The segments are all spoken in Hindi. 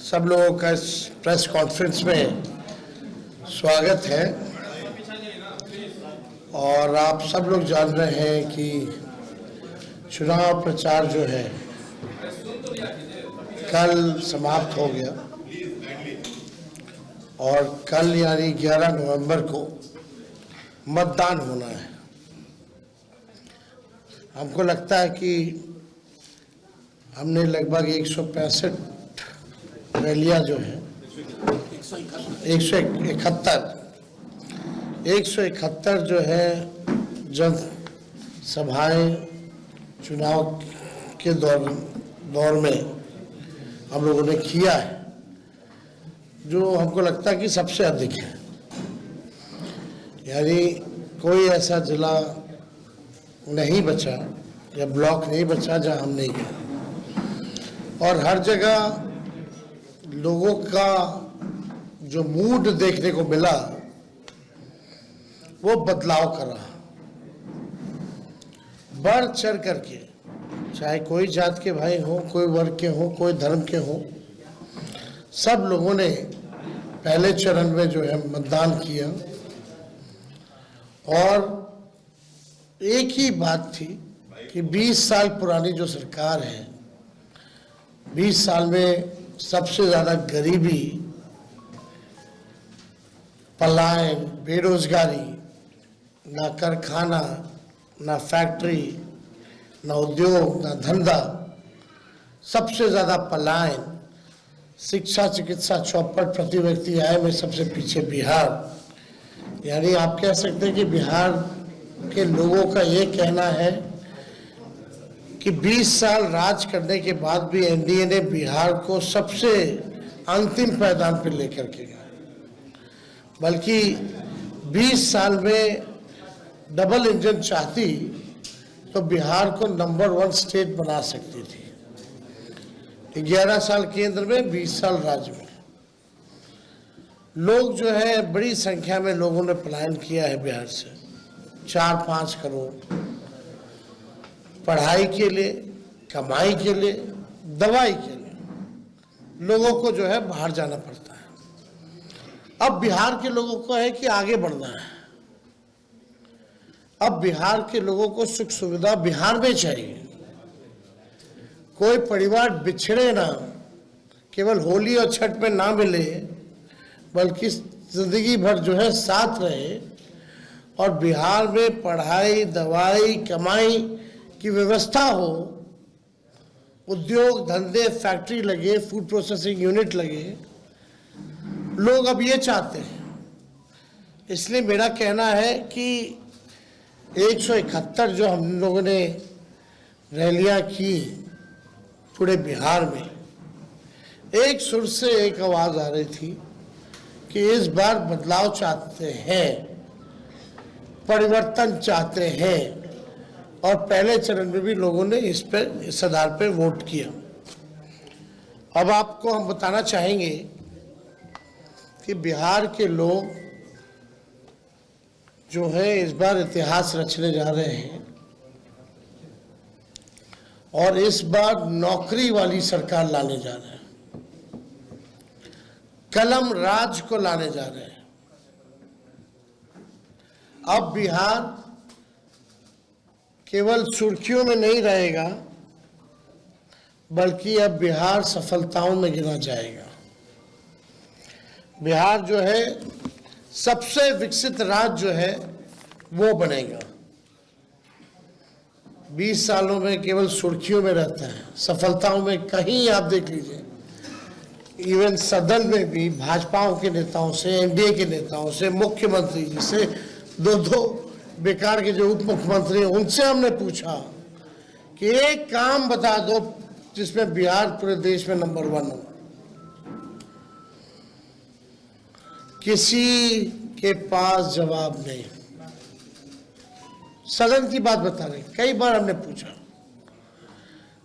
सब लोगों का इस प्रेस कॉन्फ्रेंस में स्वागत है। और आप सब लोग जान रहे हैं कि चुनाव प्रचार जो है कल समाप्त हो गया और कल यानी 11 नवंबर को मतदान होना है। हमको लगता है कि हमने लगभग 165 रैलियां जो है 171 जो है जन सभाएं चुनाव के दौर में हम लोगों ने किया है, जो हमको लगता है कि सबसे अधिक है। यानी कोई ऐसा जिला नहीं बचा या ब्लॉक नहीं बचा जहां हम नहीं गए, और हर जगह लोगों का जो मूड देखने को मिला वो बदलाव कर रहा, बढ़ चढ़ करके, चाहे कोई जात के भाई हो, कोई वर्ग के हो, कोई धर्म के हो, सब लोगों ने पहले चरण में जो है मतदान किया। और एक ही बात थी कि 20 साल पुरानी जो सरकार है, 20 साल में सबसे ज़्यादा गरीबी, पलायन, बेरोजगारी, ना कारखाना, ना फैक्ट्री, ना उद्योग, ना धंधा, सबसे ज़्यादा पलायन, शिक्षा चिकित्सा चौपट, प्रति व्यक्ति आय में सबसे पीछे बिहार। यानी आप कह सकते हैं कि बिहार के लोगों का ये कहना है कि 20 साल राज करने के बाद भी एनडीए ने बिहार को सबसे अंतिम पायदान पर लेकर के गया, बल्कि 20 साल में डबल इंजन चाहती तो बिहार को नंबर 1 स्टेट बना सकती थी। 11 साल केंद्र में, 20 साल राज्य में। लोग जो है बड़ी संख्या में लोगों ने पलायन किया है बिहार से, 4-5 करोड़, पढ़ाई के लिए, कमाई के लिए, दवाई के लिए लोगों को जो है बाहर जाना पड़ता है। अब बिहार के लोगों को है कि आगे बढ़ना है। अब बिहार के लोगों को सुख सुविधा बिहार में चाहिए। कोई परिवार बिछड़े ना, केवल होली और छठ में ना मिले, बल्कि जिंदगी भर जो है साथ रहे, और बिहार में पढ़ाई, दवाई, कमाई की व्यवस्था हो, उद्योग धंधे, फैक्ट्री लगे, फूड प्रोसेसिंग यूनिट लगे। लोग अब ये चाहते हैं। इसलिए मेरा कहना है कि 171 जो हम लोगों ने रैलियां की पूरे बिहार में, एक सुर से एक आवाज आ रही थी कि इस बार बदलाव चाहते हैं, परिवर्तन चाहते हैं। और पहले चरण में भी लोगों ने इस आधार पे वोट किया। अब आपको हम बताना चाहेंगे कि बिहार के लोग जो है इस बार इतिहास रचने जा रहे हैं, और इस बार नौकरी वाली सरकार लाने जा रहे हैं, कलम राज को लाने जा रहे हैं। अब बिहार केवल सुर्खियों में नहीं रहेगा, बल्कि अब बिहार सफलताओं में गिना जाएगा। बिहार जो है सबसे विकसित राज्य जो है वो बनेगा। 20 सालों में केवल सुर्खियों में रहता है, सफलताओं में कहीं आप देख लीजिए, इवन सदन में भी भाजपाओं के नेताओं से, एनडीए के नेताओं से, मुख्यमंत्री जी से, दो बेकार के जो उप मुख्यमंत्री हैं उनसे हमने पूछा कि एक काम बता दो जिसमें बिहार पूरे देश में नंबर 1 हो। किसी के पास जवाब नहीं। सदन की बात बता रहे, कई बार हमने पूछा,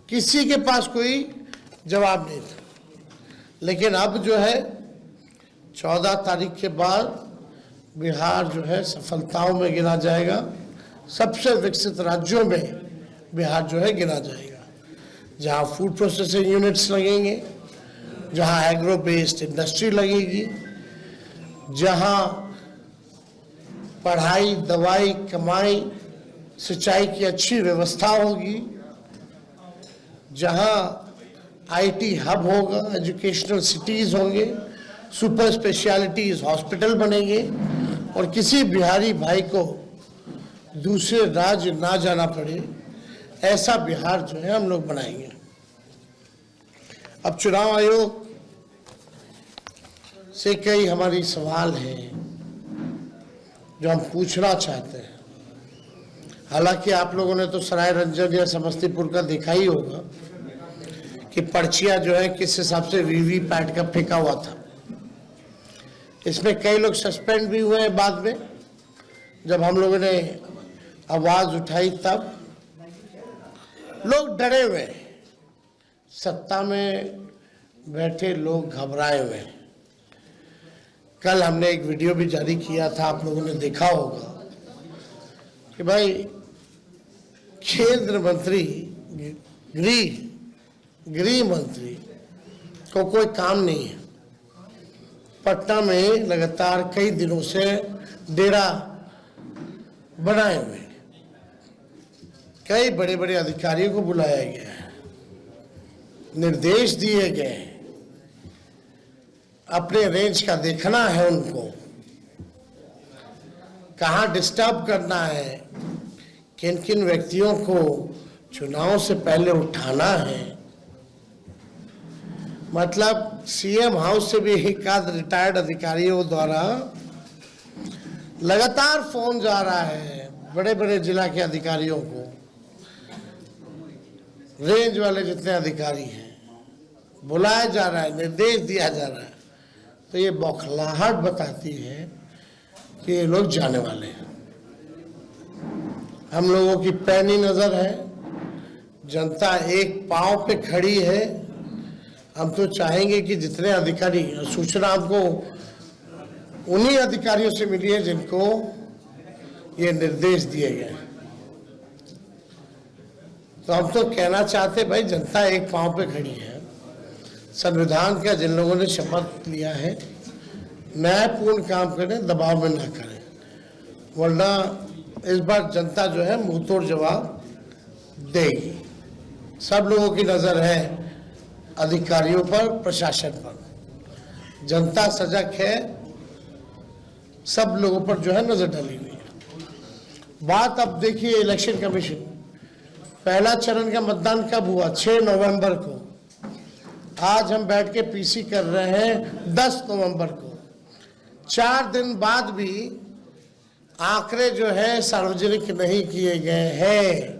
किसी के पास कोई जवाब नहीं था। लेकिन अब जो है 14 तारीख के बाद बिहार जो है सफलताओं में गिना जाएगा, सबसे विकसित राज्यों में बिहार जो है गिना जाएगा। जहाँ फूड प्रोसेसिंग यूनिट्स लगेंगे, जहां एग्रो बेस्ड इंडस्ट्री लगेगी, जहां पढ़ाई, दवाई, कमाई, सिंचाई की अच्छी व्यवस्था होगी, जहां आईटी हब होगा, एजुकेशनल सिटीज होंगे, सुपर स्पेशलिटीज हॉस्पिटल बनेंगे और किसी बिहारी भाई को दूसरे राज्य ना जाना पड़े, ऐसा बिहार जो है हम लोग बनाएंगे। अब चुनाव आयोग से कई हमारी सवाल हैं जो हम पूछना चाहते हैं। हालांकि आप लोगों ने तो सराय रंजन या समस्तीपुर का देखा ही होगा कि पर्चियां जो है किस हिसाब से वीवीपैट का फेंका हुआ था। इसमें कई लोग सस्पेंड भी हुए हैं बाद में, जब हम लोगों ने आवाज उठाई तब लोग डरे हुए हैं, सत्ता में बैठे लोग घबराए हुए हैं। कल हमने एक वीडियो भी जारी किया था, आप लोगों ने देखा होगा कि भाई केंद्र मंत्री, गृह मंत्री को कोई काम नहीं है। पटना में लगातार कई दिनों से डेरा बनाए हुए हैं। कई बड़े बड़े अधिकारियों को बुलाया गया है, निर्देश दिए गए हैं, अपने रेंज का देखना है उनको, कहाँ डिस्टर्ब करना है, किन किन व्यक्तियों को चुनाव से पहले उठाना है। मतलब सीएम हाउस से भी एक आध रिटायर्ड अधिकारियों द्वारा लगातार फोन जा रहा है बड़े बड़े जिला के अधिकारियों को, रेंज वाले जितने अधिकारी हैं, बुलाया जा रहा है, निर्देश दिया जा रहा है। तो ये बौखलाहट बताती है कि ये लोग जाने वाले हैं। हम लोगों की पैनी नजर है, जनता एक पांव पे खड़ी है। हम तो चाहेंगे कि जितने अधिकारी, सूचना हमको उन्हीं अधिकारियों से मिली है जिनको ये निर्देश दिए गए। तो हम तो कहना चाहते भाई, जनता एक पांव पे खड़ी है। संविधान का जिन लोगों ने शपथ लिया है, न्यायपूर्ण काम करें, दबाव में ना करें, वरना इस बार जनता जो है मुंह तोड़ जवाब देगी। सब लोगों की नजर है अधिकारियों पर, प्रशासन पर। जनता सजग है, सब लोगों पर जो है नजर डाली हुई है। बात अब देखिए इलेक्शन कमीशन, पहला चरण का मतदान कब हुआ? 6 नवंबर को। आज हम बैठ के पीसी कर रहे हैं 10 नवंबर को। 4 दिन बाद भी आंकड़े जो है सार्वजनिक नहीं किए गए हैं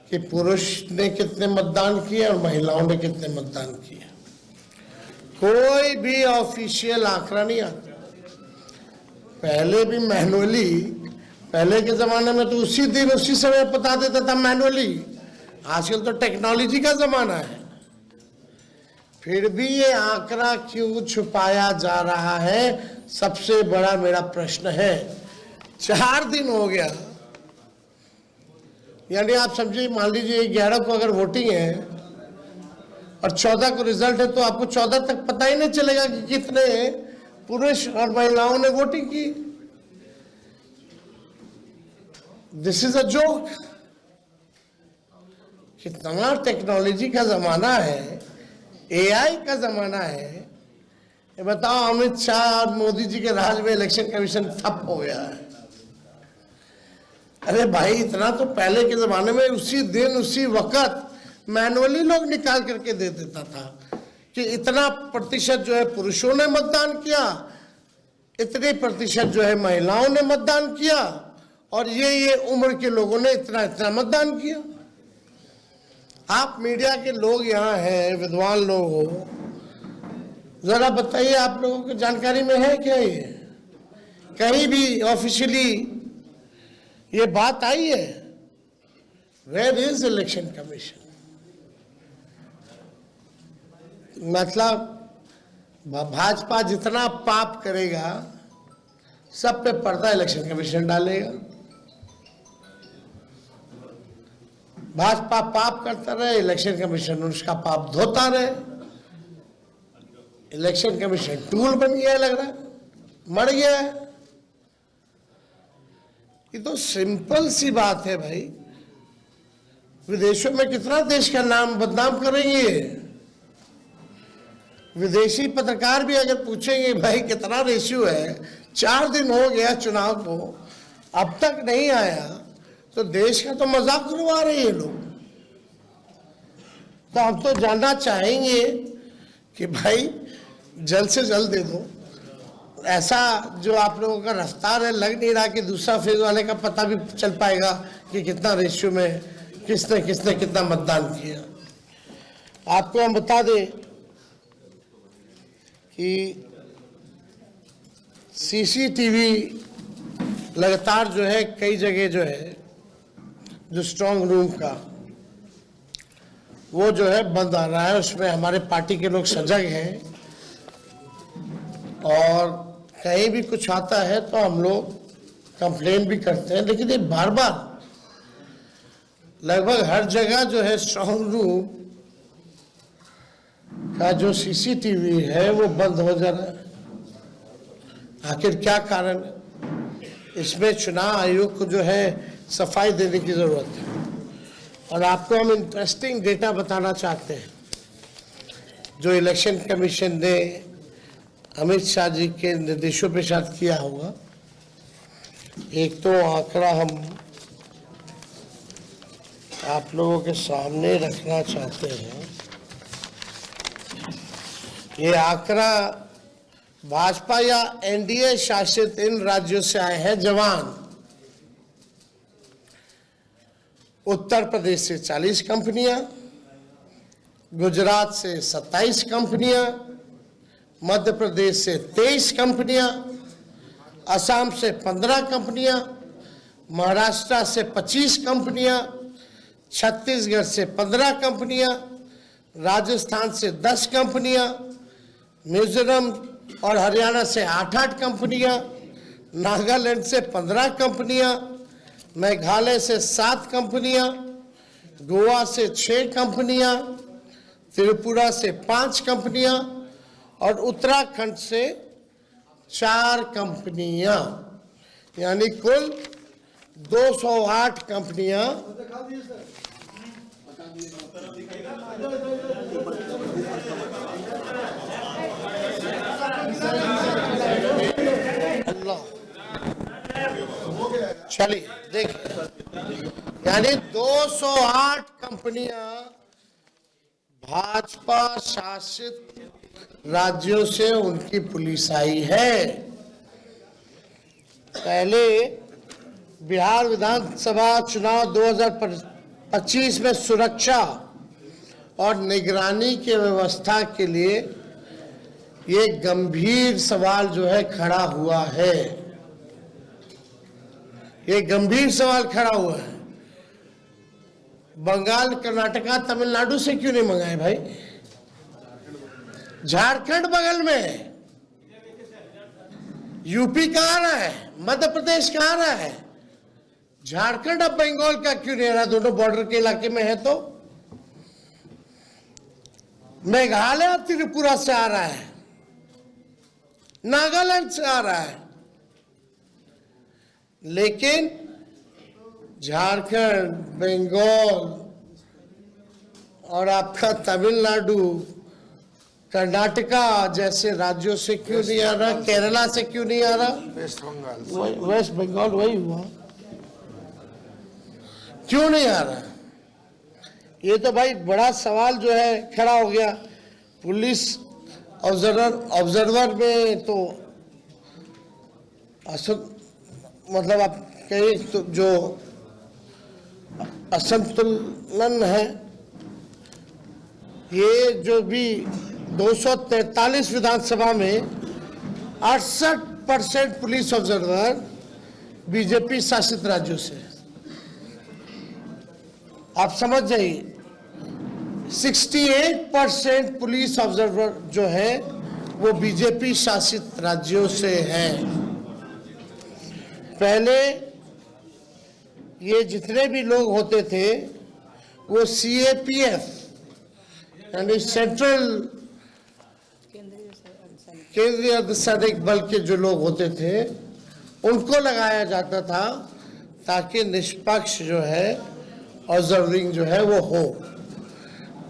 कि पुरुष ने कितने मतदान किए और महिलाओं ने कितने मतदान किए। कोई भी ऑफिशियल आंकड़ा नहीं आता। पहले भी मैनुअली, पहले के जमाने में तो उसी दिन उसी समय बता देता था मैनुअली। आजकल तो टेक्नोलॉजी का जमाना है, फिर भी ये आंकड़ा क्यों छुपाया जा रहा है, सबसे बड़ा मेरा प्रश्न है। 4 दिन हो गया, यानी आप समझिए, मान लीजिए 11 को अगर वोटिंग है और 14 को रिजल्ट है, तो आपको 14 तक पता ही नहीं चलेगा कि कितने पुरुष और महिलाओं ने वोटिंग की। This is a joke. कितना टेक्नोलॉजी का जमाना है, एआई का जमाना है। ये बताओ, अमित शाह और मोदी जी के राज में इलेक्शन कमीशन ठप हो गया है। अरे भाई, इतना तो पहले के जमाने में उसी दिन उसी वक्त मैनुअली लोग निकाल करके दे देता था कि इतना प्रतिशत जो है पुरुषों ने मतदान किया, इतने प्रतिशत जो है महिलाओं ने मतदान किया, और ये उम्र के लोगों ने इतना इतना मतदान किया। आप मीडिया के लोग यहाँ हैं, विद्वान लोग हो, जरा बताइए, आप लोगों की जानकारी में है क्या ये? कहीं भी ऑफिशियली ये बात आई है? Where is election commission? मतलब भाजपा जितना पाप करेगा, सब पे पर्दा इलेक्शन कमीशन डालेगा। भाजपा पाप करता रहे, इलेक्शन कमीशन उसका पाप धोता रहे। इलेक्शन कमीशन टूल बन गया है, लग रहा है मर गया है। ये तो सिंपल सी बात है भाई, विदेशों में कितना देश का नाम बदनाम करेंगे। विदेशी पत्रकार भी अगर पूछेंगे भाई कितना रेशियो है, 4 दिन हो गया चुनाव को अब तक नहीं आया, तो देश का तो मजाक उड़वा रहे हैं लोग। तो हम तो जानना चाहेंगे कि भाई जल्द से जल्द दे दो। ऐसा जो आप लोगों का रफ्तार है, लग नहीं रहा कि दूसरा फेज वाले का पता भी चल पाएगा कि कितना रेशियो में किसने किसने कितना मतदान किया। आपको हम बता दें कि सीसीटीवी लगातार जो है कई जगह जो है जो स्ट्रांग रूम का वो जो है बंद आ रहा है, उसमें हमारे पार्टी के लोग सजग हैं और कहीं भी कुछ आता है तो हम लोग कंप्लेन भी करते हैं, लेकिन ये बार बार लगभग हर जगह जो है स्ट्रांग रूम का जो सीसीटीवी है वो बंद हो जा रहा है। आखिर क्या कारण है? इसमें चुनाव आयोग को जो है सफाई देने की जरूरत है। और आपको हम इंटरेस्टिंग डेटा बताना चाहते हैं जो इलेक्शन कमीशन ने अमित शाह जी के निर्देशों पे शायद किया होगा। एक तो आंकड़ा हम आप लोगों के सामने रखना चाहते हैं। ये आंकड़ा भाजपा या एनडीए शासित इन राज्यों से आए हैं जवान। उत्तर प्रदेश से 40 कंपनियां, गुजरात से 27 कंपनियां, मध्य प्रदेश से 23 कंपनियां, असम से 15 कंपनियां, महाराष्ट्र से 25 कंपनियां, छत्तीसगढ़ से 15 कंपनियां, राजस्थान से 10 कंपनियां, मिजोरम और हरियाणा से 8-8 कंपनियां, नागालैंड से 15 कंपनियां, मेघालय से 7 कंपनियां, गोवा से 6 कंपनियां, त्रिपुरा से 5 कंपनियां और उत्तराखंड से 4 कंपनियां, यानी कुल 208 कंपनियां चलिए देखिए, यानी 208 कंपनियां भाजपा शासित राज्यों से उनकी पुलिस आई है। पहले बिहार विधानसभा चुनाव 2025 में सुरक्षा और निगरानी की व्यवस्था के लिए ये गंभीर सवाल जो है खड़ा हुआ है। ये गंभीर सवाल खड़ा हुआ है। बंगाल, कर्नाटका, तमिलनाडु से क्यों नहीं मंगाए भाई? झारखंड बगल में, यूपी कहाँ रहा है, मध्य प्रदेश कहाँ रहा है, झारखंड अब बंगाल का क्यों नहीं रहा? दोनों बॉर्डर के इलाके में है। तो मेघालय त्रिपुरा से आ रहा है, नागालैंड से आ रहा है, लेकिन झारखंड, बंगाल और आपका तमिलनाडु, कर्नाटका जैसे राज्यों से क्यों नहीं आ रहा? केरला से क्यों नहीं आ रहा? वेस्ट बंगाल वही हुआ, क्यों नहीं आ रहा? ये तो भाई बड़ा सवाल जो है खड़ा हो गया। पुलिस ऑब्जर्वर में तो मतलब आप कहें तो जो असंतुलन है, ये जो भी 243 विधानसभा में 68% पुलिस ऑब्जर्वर बीजेपी शासित राज्यों से। आप समझ जाइए, 68% पुलिस ऑब्जर्वर जो है वो बीजेपी शासित राज्यों से हैं। पहले ये जितने भी लोग होते थे वो CAPF यानी सेंट्रल केंद्रीय अर्धसैनिक बल के जो लोग होते थे उनको लगाया जाता था ताकि निष्पक्ष जो है ऑब्जर्विंग जो है वो हो।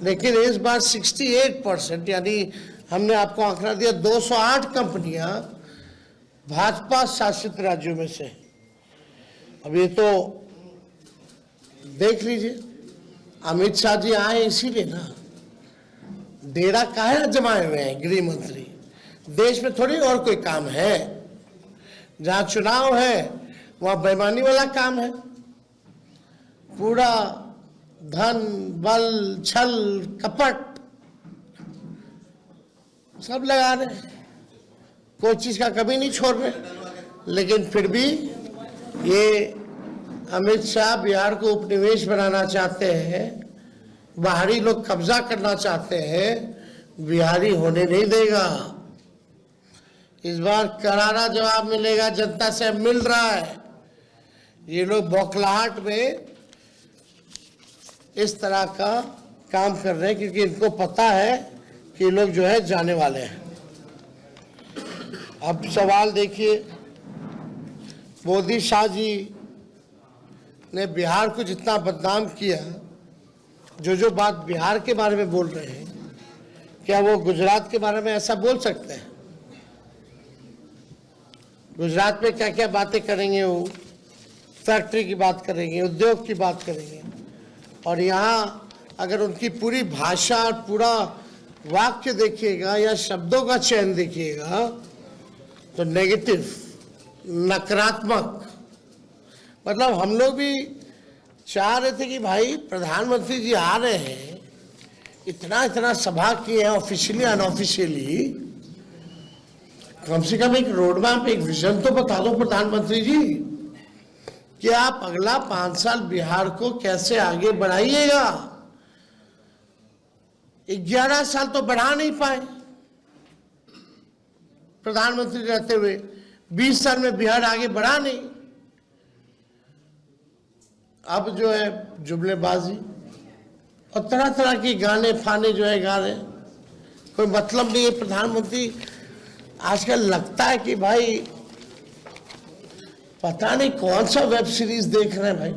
लेकिन इस बार 68% यानी हमने आपको आंकड़ा दिया 208 कंपनियां भाजपा शासित राज्यों में से। अब ये तो देख लीजिए, अमित शाह जी आए इसीलिए ना, डेरा काहे जमाए हुए हैं गृह मंत्री, देश में थोड़ी और कोई काम है। जहां चुनाव है वहां बेईमानी वाला काम है, पूरा धन बल छल कपट सब लगा रहे, कोई चीज का कभी नहीं छोड़ रहे। लेकिन फिर भी ये अमित शाह बिहार को उपनिवेश बनाना चाहते हैं, बाहरी लोग कब्जा करना चाहते हैं, बिहारी होने नहीं देगा। इस बार करारा जवाब मिलेगा, जनता से मिल रहा है। ये लोग बौखलाहट में इस तरह का काम कर रहे हैं क्योंकि इनको पता है कि लोग जो है जाने वाले हैं। अब सवाल देखिए, मोदी शाह जी ने बिहार को जितना बदनाम किया, जो बात बिहार के बारे में बोल रहे हैं, क्या वो गुजरात के बारे में ऐसा बोल सकते हैं? गुजरात में क्या क्या बातें करेंगे, वो फैक्ट्री की बात करेंगे, उद्योग की बात करेंगे, और यहाँ अगर उनकी पूरी भाषा और पूरा वाक्य देखिएगा या शब्दों का चयन देखिएगा तो नेगेटिव, नकारात्मक। मतलब हम लोग भी चाह रहे थे कि भाई प्रधानमंत्री जी आ रहे हैं, इतना सभा किए हैं ऑफिशियली अनऑफिशियली, कम से कम एक रोड मैप, एक विजन तो बता दो प्रधानमंत्री जी कि आप अगला 5 साल बिहार को कैसे आगे बढ़ाइएगा। 11 साल तो बढ़ा नहीं पाए प्रधानमंत्री रहते हुए, 20 साल में बिहार आगे बढ़ा नहीं। अब जो है जुमलेबाजी और तरह के गाने फाने जो है गा रहे, कोई मतलब नहीं है। प्रधानमंत्री आजकल लगता है कि भाई पता नहीं कौन सा वेब सीरीज देख रहे हैं भाई।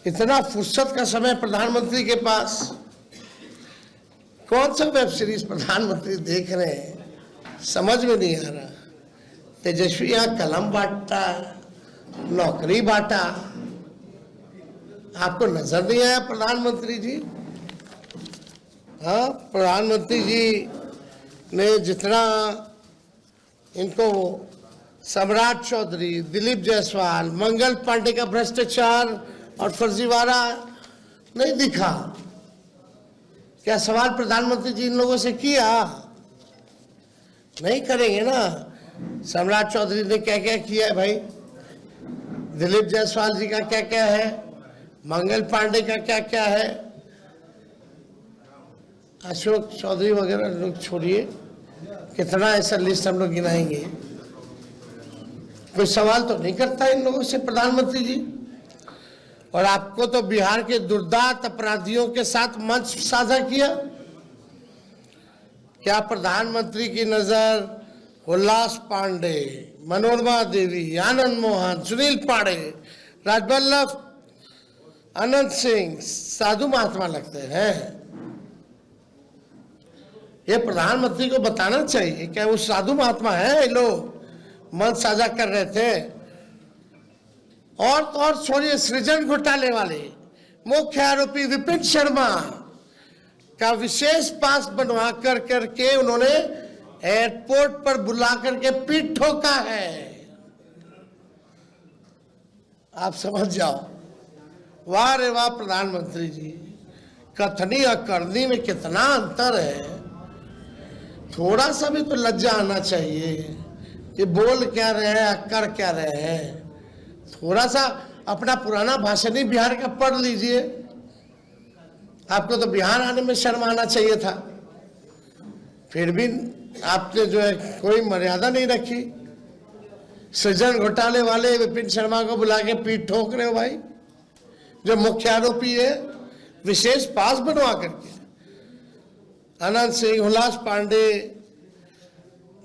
इतना फुर्सत का समय प्रधानमंत्री के पास, कौन सा वेब सीरीज प्रधानमंत्री देख रहे हैं समझ में नहीं आ रहा। तेजस्वी यहाँ कलम बांटता, नौकरी बांटा, आपको नजर नहीं आया प्रधानमंत्री जी? हाँ, प्रधानमंत्री जी ने जितना इनको सम्राट चौधरी, दिलीप जायसवाल, मंगल पांडे का भ्रष्टाचार और फर्जीवाड़ा नहीं दिखा, क्या सवाल प्रधानमंत्री जी इन लोगों से किया? नहीं करेंगे ना। सम्राट चौधरी ने क्या क्या किया है भाई, दिलीप जायसवाल जी का क्या क्या है, मंगल पांडे का क्या क्या है, अशोक चौधरी वगैरह लोग छोड़िए, कितना ऐसा लिस्ट हम लोग गिनाएंगे। कोई सवाल तो नहीं करता इन लोगों से प्रधानमंत्री जी। और आपको तो बिहार के दुर्दांत अपराधियों के साथ मंच साझा किया। क्या प्रधानमंत्री की नजर उल्लास पांडे, मनोरमा देवी, आनंद मोहन, सुनील पांडे, राजवल्लभ, अनंत सिंह साधु महात्मा लगते हैं? ये प्रधानमंत्री को बताना चाहिए, क्या वो साधु महात्मा है? ये लोग मंच साझा कर रहे थे। और तो और छोड़िए, सृजन घोटाले वाले मुख्य आरोपी विपिन शर्मा का विशेष पास बनवा करके उन्होंने एयरपोर्ट पर बुला करके पीठ ठोका है। आप समझ जाओ, वाह रे वाह प्रधानमंत्री जी, कथनी और करनी में कितना अंतर है। थोड़ा सा भी तो लज्जा आना चाहिए कि बोल क्या रहे हैं, कर क्या रहे हैं। थोड़ा सा अपना पुराना भाषण ही बिहार का पढ़ लीजिए। आपको तो बिहार आने में शर्म आना चाहिए था, फिर भी आपने जो है कोई मर्यादा नहीं रखी। सृजन घोटाले वाले विपिन शर्मा को बुला के पीठ ठोक रहे हो भाई, जो मुख्य आरोपी है, विशेष पास बनवा करके। आनंद सिंह, हुलास पांडे,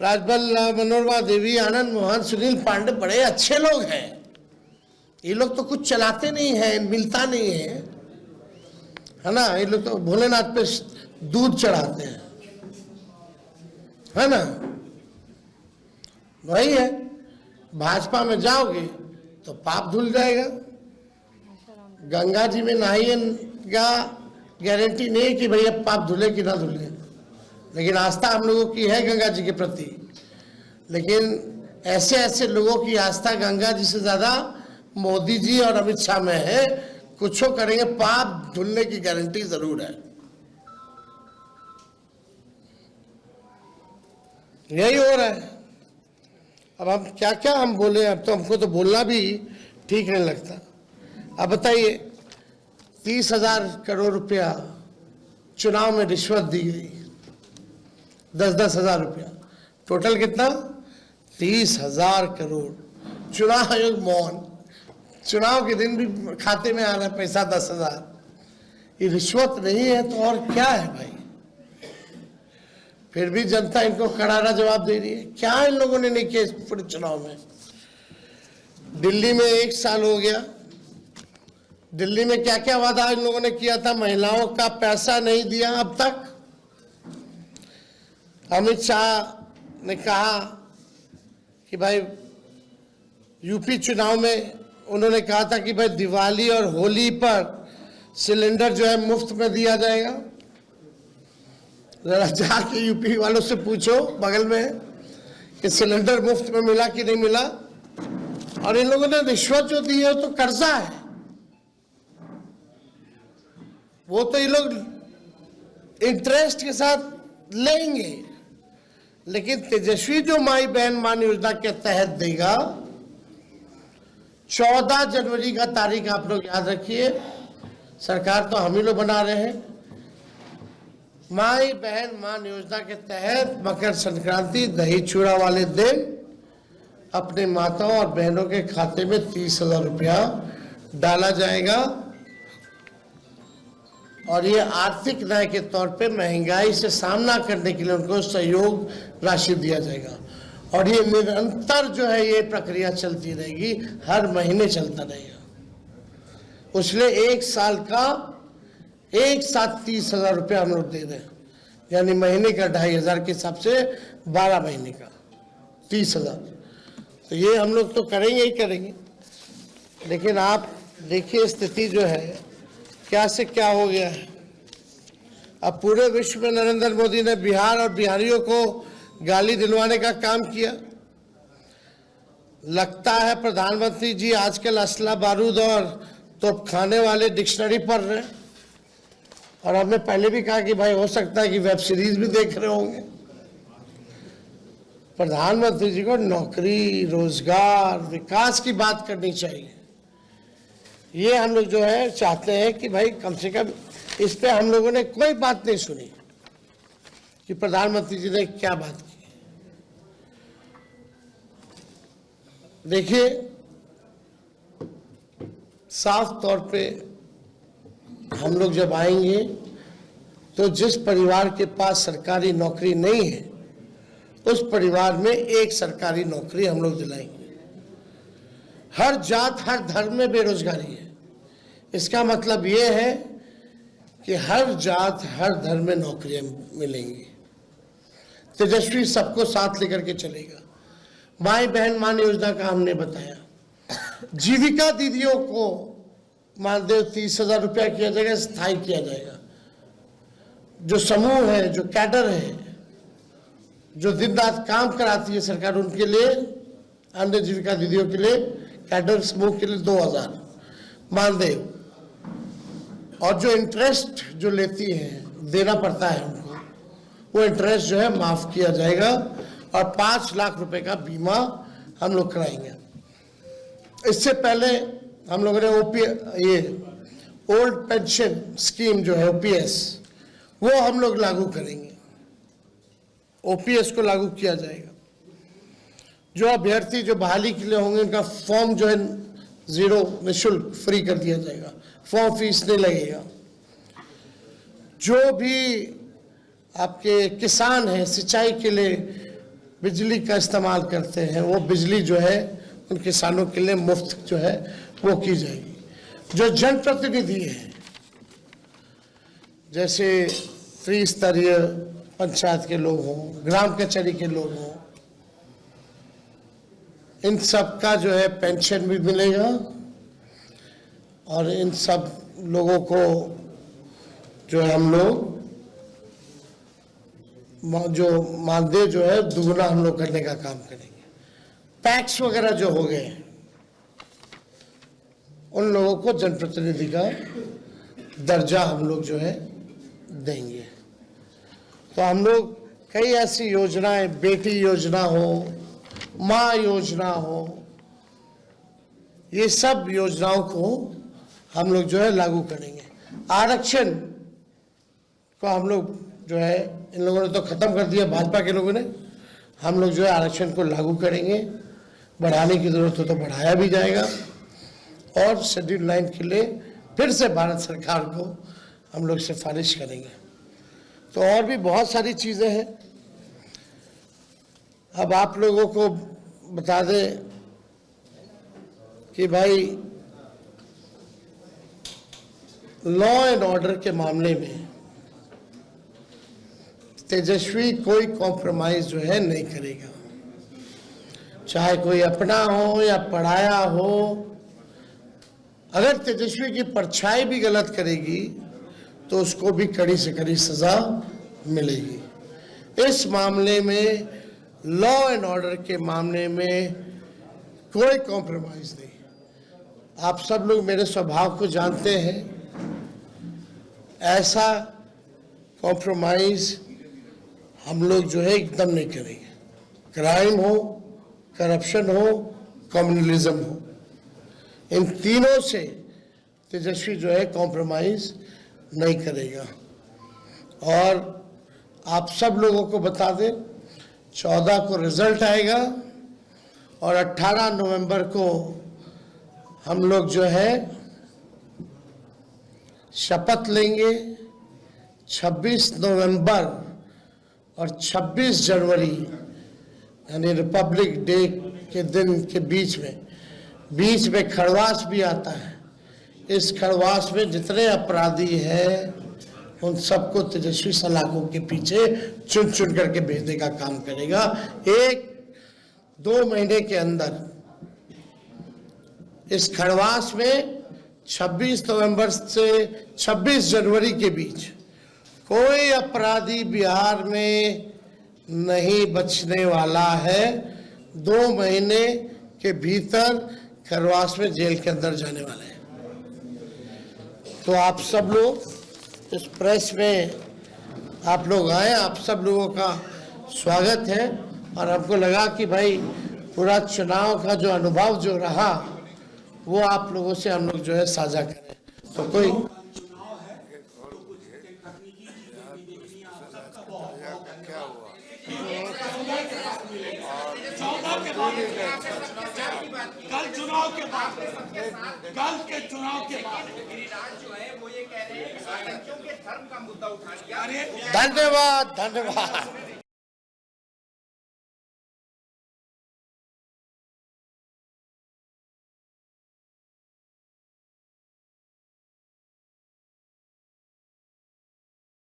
राजबल, मनोरमा देवी, आनंद मोहन, सुनील पांडे बड़े अच्छे लोग हैं। ये लोग तो कुछ चलाते नहीं है, मिलता नहीं है ना। ये लोग तो भोलेनाथ पे दूध चढ़ाते हैं, है ना। वही है, भाजपा में जाओगे तो पाप धुल जाएगा। गंगा जी में नहाइएगा, गारंटी नहीं कि भैया पाप धुले कि ना धुले, लेकिन आस्था हम लोगों की है गंगा जी के प्रति। लेकिन ऐसे ऐसे लोगों की आस्था गंगा जी से ज्यादा मोदी जी और अमित शाह में है। कुछ करेंगे, पाप धुलने की गारंटी जरूर है। यही हो रहा है। अब हम क्या क्या हम बोले, अब तो हमको तो बोलना भी ठीक नहीं लगता। अब बताइए, 30,000 करोड़ रुपया चुनाव में रिश्वत दी गई, 10-10 हजार रुपया, टोटल कितना? 30,000 करोड़। चुनाव आयोग मौन, चुनाव के दिन भी खाते में आ रहा है पैसा 10,000। ये रिश्वत नहीं है तो और क्या है भाई? फिर भी जनता इनको करारा जवाब दे रही है। क्या इन लोगों ने नहीं किया इस पूरे चुनाव में? दिल्ली में 1 साल हो गया, दिल्ली में क्या क्या वादा इन लोगों ने किया था? महिलाओं का पैसा नहीं दिया अब तक। अमित शाह ने कहा कि भाई यूपी चुनाव में उन्होंने कहा था कि भाई दिवाली और होली पर सिलेंडर जो है मुफ्त में दिया जाएगा। जरा जाके यूपी वालों से पूछो बगल में कि सिलेंडर मुफ्त में मिला कि नहीं मिला। और इन लोगों ने रिश्वत जो दी है तो कर्जा है, वो तो ये लोग इंटरेस्ट के साथ लेंगे। लेकिन तेजस्वी जो माई बहन मान योजना के तहत देगा, 14 जनवरी का तारीख आप लोग याद रखिए। सरकार तो हम ही लोग बना रहे हैं। माई बहन मान योजना के तहत मकर संक्रांति दही चूड़ा वाले दिन अपने माताओं और बहनों के खाते में 30,000 रुपया डाला जाएगा। और ये आर्थिक न्याय के तौर पे महंगाई से सामना करने के लिए उनको सहयोग राशि दिया जाएगा। और ये निरंतर जो है ये प्रक्रिया चलती रहेगी, हर महीने चलता रहेगा। उसलिए 1 साल का एक साथ 30,000 रुपया हम लोग दे रहे हैं, यानी महीने का 2,500 के हिसाब से 12 महीने का 30,000। तो ये हम लोग तो करेंगे ही करेंगे। लेकिन आप देखिए स्थिति जो है क्या से क्या हो गया है। अब पूरे विश्व में नरेंद्र मोदी ने बिहार और बिहारियों को गाली दिलवाने का काम किया। लगता है प्रधानमंत्री जी आजकल असला बारूद और तोपखाने वाले डिक्शनरी पढ़ रहे हैं। और हमने पहले भी कहा कि भाई हो सकता है कि वेब सीरीज भी देख रहे होंगे। प्रधानमंत्री जी को नौकरी, रोजगार, विकास की बात करनी चाहिए। ये हम लोग जो है चाहते हैं कि भाई कम से कम इस पे हम लोगों ने कोई बात नहीं सुनी कि प्रधानमंत्री जी ने क्या बात की। देखिए साफ तौर पे हम लोग जब आएंगे तो जिस परिवार के पास सरकारी नौकरी नहीं है उस परिवार में एक सरकारी नौकरी हम लोग दिलाएंगे। हर जात हर धर्म में बेरोजगारी है। इसका मतलब ये है कि हर जात हर धर्म में नौकरियां मिलेंगी। तेजस्वी सबको साथ लेकर के चलेगा। माई बहन मान योजना का हमने बताया। जीविका दीदियों को मानदेय 30,000 रुपया किया जाएगा, स्थायी किया जाएगा। जो समूह है, जो कैडर है, जो दिन रात काम कराती है सरकार, उनके लिए, अन्य जीविका दीदियों के लिए, कैडर समूह के लिए 2,000 मानदेय। और जो इंटरेस्ट जो लेती है, देना पड़ता है उनको, वो इंटरेस्ट जो है माफ किया जाएगा। और 5 लाख रुपए का बीमा हम लोग कराएंगे। इससे पहले हम लोगों ने ये ओल्ड पेंशन स्कीम जो है OPS, वो हम लोग लागू करेंगे। OPS को लागू किया जाएगा। जो अभ्यर्थी जो बहाली के लिए होंगे उनका फॉर्म जो है 0 निःशुल्क फ्री कर दिया जाएगा। फॉर्म फीस नहीं लगेगा। जो भी आपके किसान हैं, सिंचाई के लिए बिजली का इस्तेमाल करते हैं, वो बिजली जो है उन किसानों के लिए मुफ्त जो है वो की जाएगी। जो जनप्रतिनिधि हैं, जैसे त्रिस्तरीय पंचायत के लोग हों, ग्राम कचहरी के लोग हों, इन सब का जो है पेंशन भी मिलेगा और इन सब लोगों को जो है हम लोग जो मानदेय जो है दुगना हम लोग करने का काम करेंगे। पैक्स वगैरह जो हो गए उन लोगों को जनप्रतिनिधि का दर्जा हम लोग जो है देंगे। तो हम लोग कई ऐसी योजनाएं, बेटी योजना हो, माँ योजना हो, ये सब योजनाओं को हम लोग जो है लागू करेंगे। आरक्षण को हम लोग जो है, इन लोगों ने तो खत्म कर दिया, भाजपा के लोगों ने, हम लोग जो है आरक्षण को लागू करेंगे। बढ़ाने की जरूरत हो तो बढ़ाया भी जाएगा और शेड्यूल 9 के लिए फिर से भारत सरकार को हम लोग सिफारिश करेंगे। तो और भी बहुत सारी चीजें हैं। अब आप लोगों को बता दें कि भाई लॉ एंड ऑर्डर के मामले में तेजस्वी कोई कॉम्प्रोमाइज जो है नहीं करेगा, चाहे कोई अपना हो या पढ़ाया हो। अगर तेजस्वी की परछाई भी गलत करेगी तो उसको भी कड़ी से कड़ी सजा मिलेगी। इस मामले में, लॉ एंड ऑर्डर के मामले में कोई कॉम्प्रोमाइज नहीं। आप सब लोग मेरे स्वभाव को जानते हैं, ऐसा कॉम्प्रोमाइज हम लोग जो है एकदम नहीं करेंगे। क्राइम हो, करप्शन हो, कम्युनलिज्म हो, इन तीनों से तेजस्वी जो है कॉम्प्रोमाइज नहीं करेगा। और आप सब लोगों को बता दें, 14 को रिजल्ट आएगा और 18 नवंबर को हम लोग जो है शपथ लेंगे। 26 नवंबर और 26 जनवरी यानी रिपब्लिक डे के दिन के बीच में खरवास भी आता है। इस खरवास में जितने अपराधी हैं उन सबको तेजस्वी सलाखों के पीछे चुन चुन करके भेजने का काम करेगा। 1-2 महीने के अंदर इस खरवास में 26 नवंबर से 26 जनवरी के बीच कोई अपराधी बिहार में नहीं बचने वाला है। 2 महीने के भीतर खरवास में जेल के अंदर जाने वाले हैं। तो आप सब लोग इस प्रेस में आप लोग आए, आप सब लोगों का स्वागत है। और हमको लगा कि भाई पूरा चुनाव का जो अनुभव जो रहा वो आप लोगों से हम लोग जो है साझा करें। तो कोई कल के चुनाव के बाद जो है वो ये कह रहे हैं कि आतंकियों के धर्म का मुद्दा उठा लिया। धन्यवाद।